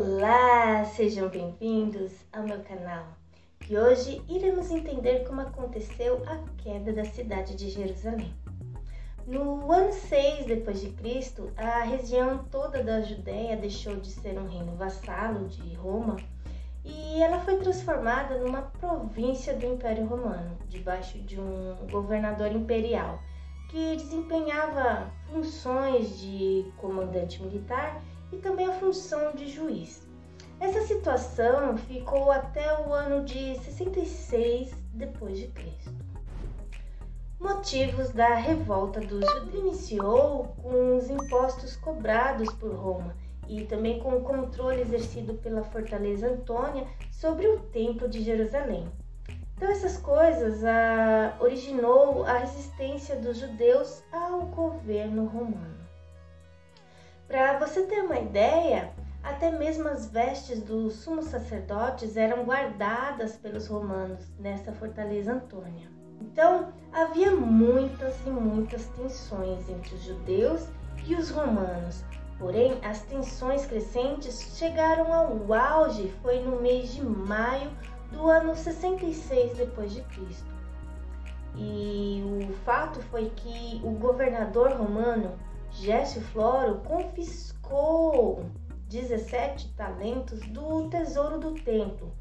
Olá, sejam bem-vindos ao meu canal. E hoje iremos entender como aconteceu a queda da cidade de Jerusalém. No ano 6 depois de Cristo, a região toda da Judéia deixou de ser um reino vassalo de Roma e ela foi transformada numa província do Império Romano, debaixo de um governador imperial que desempenhava funções de comandante militar e também a função de juiz. Essa situação ficou até o ano de 66 depois de Cristo. Motivos da revolta dos judeus. Iniciou com os impostos cobrados por Roma e também com o controle exercido pela fortaleza Antônia sobre o templo de Jerusalém. Então essas coisas originou a resistência dos judeus ao governo romano. Para você ter uma ideia, até mesmo as vestes dos sumos sacerdotes eram guardadas pelos romanos nessa fortaleza Antônia. Então havia muitas e muitas tensões entre os judeus e os romanos. Porém, as tensões crescentes chegaram ao auge, foi no mês de maio do ano 66 depois de Cristo. E o fato foi que o governador romano Gércio Floro confiscou 17 talentos do tesouro do templo.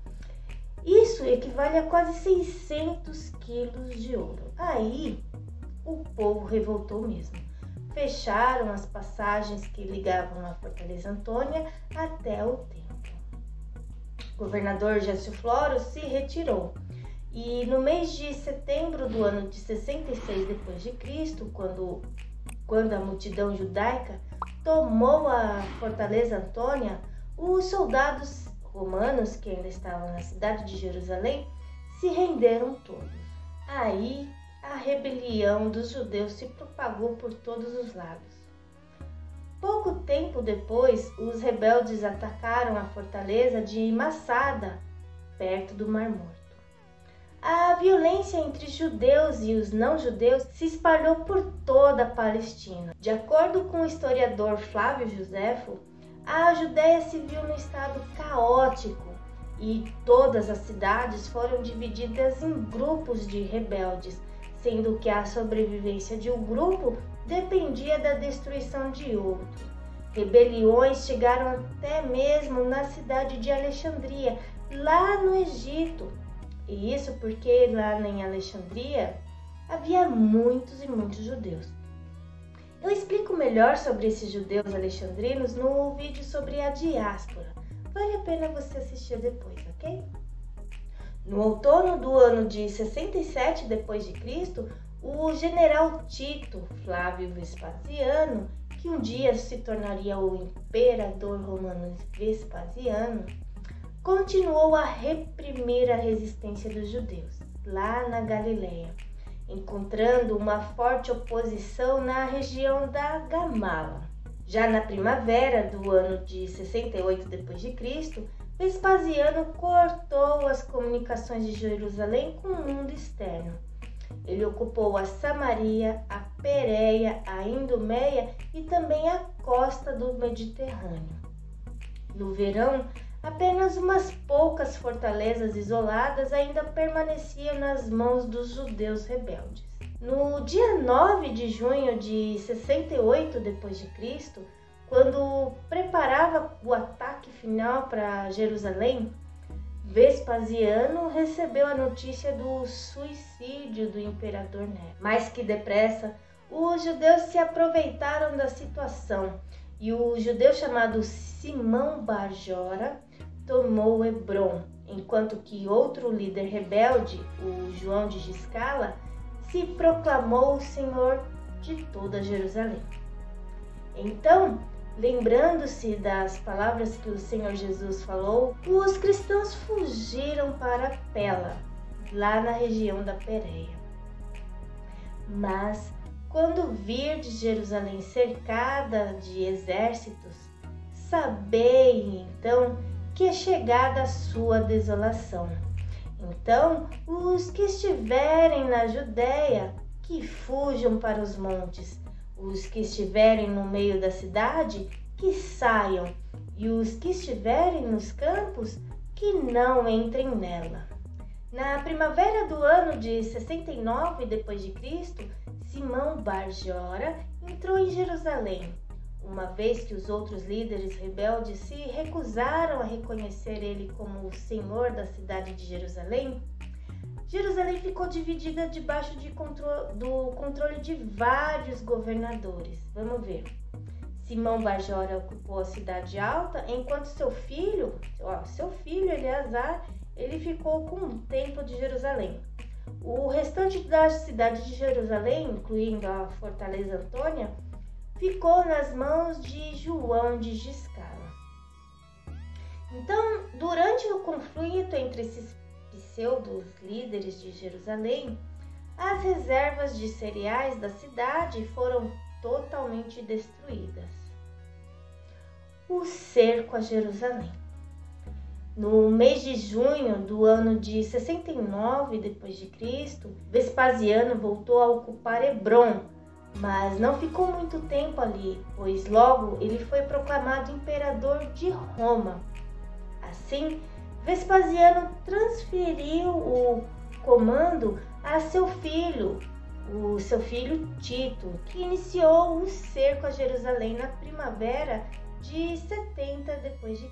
Isso equivale a quase 600 quilos de ouro. Aí o povo revoltou mesmo. Fecharam as passagens que ligavam a Fortaleza Antônia até o templo. O governador Gércio Floro se retirou. E no mês de setembro do ano de 66 depois de Cristo, quando a multidão judaica tomou a Fortaleza Antônia, os soldados romanos que ainda estavam na cidade de Jerusalém se renderam todos. Aí a rebelião dos judeus se propagou por todos os lados. Pouco tempo depois, os rebeldes atacaram a fortaleza de Massada, perto do Mar Morto. A violência entre judeus e os não-judeus se espalhou por toda a Palestina. De acordo com o historiador Flávio Joséfo, a Judéia se viu num estado caótico e todas as cidades foram divididas em grupos de rebeldes, sendo que a sobrevivência de um grupo dependia da destruição de outro. Rebeliões chegaram até mesmo na cidade de Alexandria, lá no Egito. E isso porque lá em Alexandria havia muitos e muitos judeus. Eu explico melhor sobre esses judeus alexandrinos no vídeo sobre a diáspora. Vale a pena você assistir depois, ok? No outono do ano de 67 depois de Cristo, o general Tito Flávio Vespasiano, que um dia se tornaria o imperador romano Vespasiano, continuou a reprimir a resistência dos judeus lá na Galileia, encontrando uma forte oposição na região da Gamala. Já na primavera do ano de 68 depois de Cristo, Vespasiano cortou as comunicações de Jerusalém com o mundo externo. Ele ocupou a Samaria, a Pérea, a Idumeia e também a costa do Mediterrâneo. No verão, apenas umas poucas fortalezas isoladas ainda permaneciam nas mãos dos judeus rebeldes. No dia 9 de junho de 68 depois de Cristo, quando preparava o ataque final para Jerusalém, Vespasiano recebeu a notícia do suicídio do imperador Nero. Mais que depressa, os judeus se aproveitaram da situação e o judeu chamado Simão Barjora tomou Hebrom, enquanto que outro líder rebelde, o João de Giscala, se proclamou o Senhor de toda Jerusalém. Então, lembrando-se das palavras que o Senhor Jesus falou, os cristãos fugiram para Pela, lá na região da Pérea. Mas, quando virdes Jerusalém cercada de exércitos, sabei então que é chegada a sua desolação. Então, os que estiverem na Judéia, que fujam para os montes. Os que estiverem no meio da cidade, que saiam. e os que estiverem nos campos, que não entrem nela. Na primavera do ano de 69 d.C., Simão Bar-Jora entrou em Jerusalém, uma vez que os outros líderes rebeldes se recusaram a reconhecer ele como o senhor da cidade de Jerusalém. Jerusalém ficou dividida debaixo do controle de vários governadores. Vamos ver. Simão Bar-Jora ocupou a cidade alta, enquanto seu filho Eleazar, ele ficou com o templo de Jerusalém. O restante da cidade de Jerusalém, incluindo a fortaleza Antônia, ficou nas mãos de João de Giscala. Então, durante o conflito entre esses pseudos líderes de Jerusalém, as reservas de cereais da cidade foram totalmente destruídas. O cerco a Jerusalém. No mês de junho do ano de 69 d.C., Vespasiano voltou a ocupar Hebrom, mas não ficou muito tempo ali, pois logo ele foi proclamado imperador de Roma. Assim, Vespasiano transferiu o comando a seu filho Tito, que iniciou o cerco a Jerusalém na primavera de 70 d.C.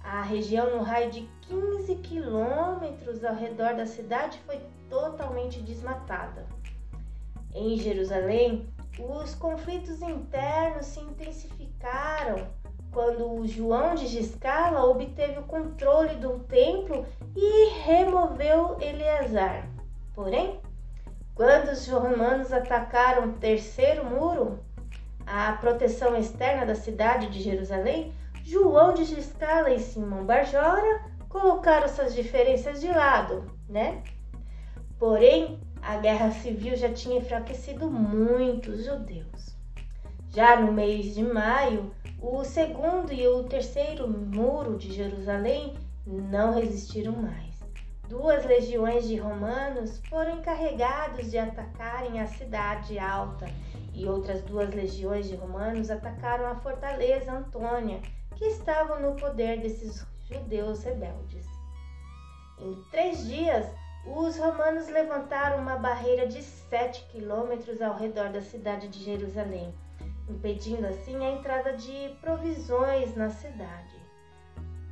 A região no raio de 15 quilômetros ao redor da cidade foi totalmente desmatada. Em Jerusalém, os conflitos internos se intensificaram quando João de Giscala obteve o controle do templo e removeu Eleazar. Porém, quando os romanos atacaram o terceiro muro, a proteção externa da cidade de Jerusalém, João de Giscala e Simão Bar-Jora colocaram suas diferenças de lado, Porém, a guerra civil já tinha enfraquecido muito os judeus. Já no mês de maio, o segundo e o terceiro muro de Jerusalém não resistiram mais. 2 legiões de romanos foram encarregados de atacarem a cidade alta e outras 2 legiões de romanos atacaram a fortaleza Antônia, que estavam no poder desses judeus rebeldes. Em 3 dias, os romanos levantaram uma barreira de 7 quilômetros ao redor da cidade de Jerusalém, impedindo assim a entrada de provisões na cidade.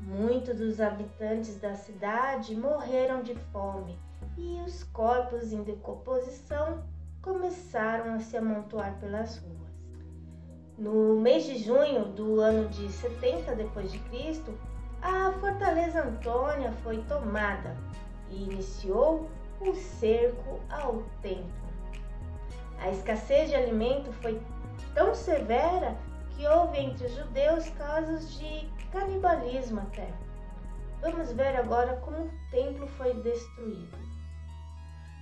Muitos dos habitantes da cidade morreram de fome e os corpos em decomposição começaram a se amontoar pelas ruas. No mês de junho do ano de 70 d.C., a fortaleza Antônia foi tomada e iniciou o cerco ao templo. A escassez de alimento foi tão severa que houve entre os judeus casos de canibalismo até. Vamos ver agora como o templo foi destruído.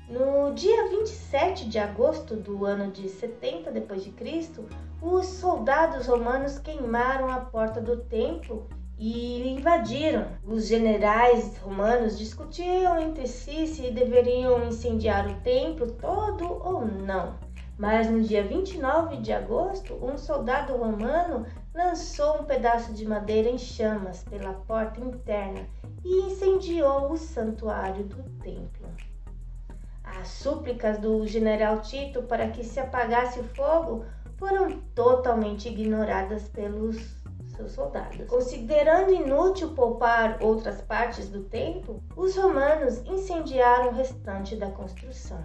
No dia 27 de agosto do ano de 70 d.C., os soldados romanos queimaram a porta do templo e invadiram. Os generais romanos discutiam entre si se deveriam incendiar o templo todo ou não. Mas no dia 29 de agosto, um soldado romano lançou um pedaço de madeira em chamas pela porta interna e incendiou o santuário do templo. As súplicas do general Tito para que se apagasse o fogo foram totalmente ignoradas pelos seus soldados. Considerando inútil poupar outras partes do templo, os romanos incendiaram o restante da construção.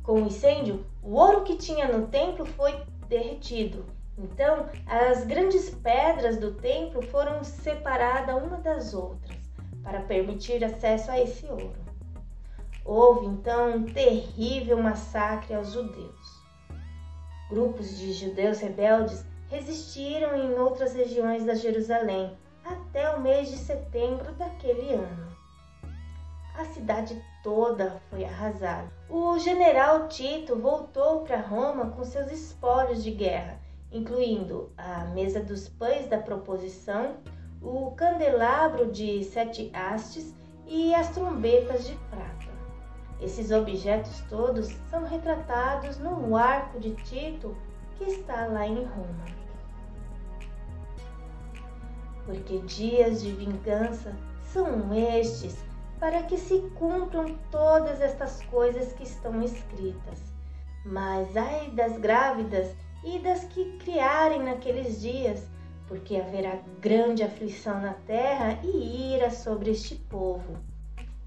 Com o incêndio, o ouro que tinha no templo foi derretido. Então, as grandes pedras do templo foram separadas uma das outras para permitir acesso a esse ouro. Houve então um terrível massacre aos judeus. Grupos de judeus rebeldes resistiram em outras regiões da Jerusalém até o mês de setembro daquele ano. A cidade toda foi arrasada. O general Tito voltou para Roma com seus espólios de guerra, incluindo a mesa dos pães da proposição, o candelabro de 7 hastes e as trombetas de prata. Esses objetos todos são retratados no Arco de Tito, que está lá em Roma. porque dias de vingança são estes, para que se cumpram todas estas coisas que estão escritas. Mas ai das grávidas e das que criarem naqueles dias, porque haverá grande aflição na terra e ira sobre este povo.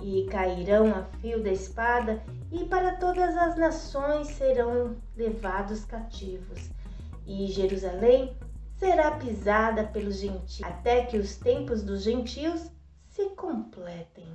E cairão a fio da espada, e para todas as nações serão levados cativos. E Jerusalém será pisada pelos gentios, até que os tempos dos gentios se completem.